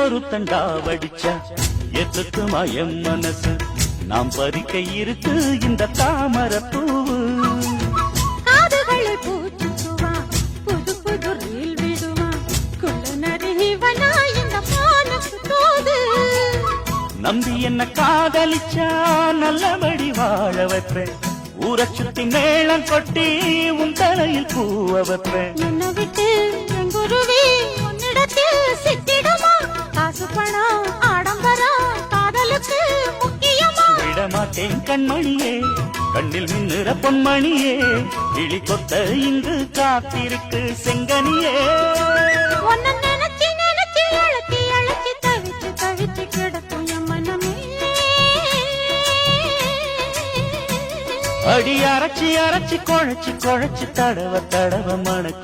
இன்னொரு தண்டா வடிச்சா எத்துக்குமா என் மனசு நாம் பறிக்க இருக்கு இந்த தாமரை பூவு காதுகளை பூச்சுக்குவா புது புது ரீல் விடுவா குள்ள நரிவனா இந்த மானுக்கு தோது நம்பி என்ன காதலிச்சா நல்லபடி வாழ வைப்பேன் ஊரை சுத்தி மேளம் கொட்டி உன் தலையில் பூவ வைப்பேன் என்ன விட்டு என் குருவி உன்னிடத்தில் சித்திடுமா காசு பணம் ஆடம்பரம் காதலுக்கு முக்கியமா விடமாட்டேன் கண்மணியே கண்ணில் மின்னுற பொன்மணியே கிளி கொத்த இங்கு காத்திருக்கு செங்கனியே உன்னை நினைச்சு நினைச்சு அழைச்சி அழைச்சி தவிச்சு தவிச்சு கிடக்கும் என் மனமே அடி அரைச்சி அரைச்சி குழைச்சி குழைச்சி தடவ தடவ மணக்கு